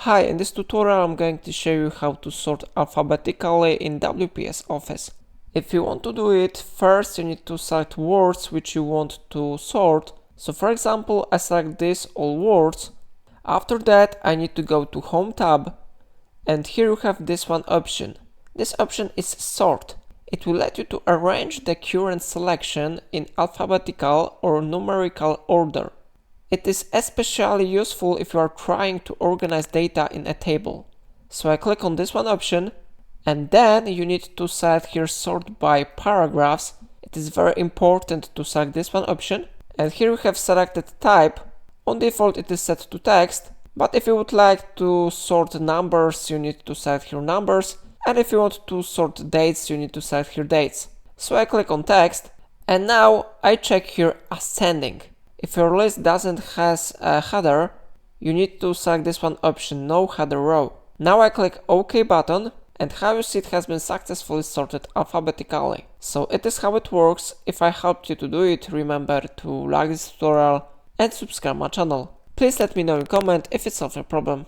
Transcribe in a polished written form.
Hi, in this tutorial I'm going to show you how to sort alphabetically in WPS Office. If you want to do it, first you need to select words which you want to sort. So for example, I select this all words. After that I need to go to Home tab, and here you have this one option. This option is Sort. It will let you to arrange the current selection in alphabetical or numerical order. It is especially useful if you are trying to organize data in a table. So I click on this one option, and then you need to select here Sort by Paragraphs. It is very important to select this one option. And here we have selected type. On default it is set to text, but if you would like to sort numbers, you need to select here numbers. And if you want to sort dates, you need to select here dates. So I click on text, and now I check here ascending. If your list doesn't has a header, you need to select this one option, no header row. Now I click OK button, and how you see it has been successfully sorted alphabetically. So it is how it works. If I helped you to do it, remember to like this tutorial and subscribe my channel. Please let me know in comment if it solved your problem.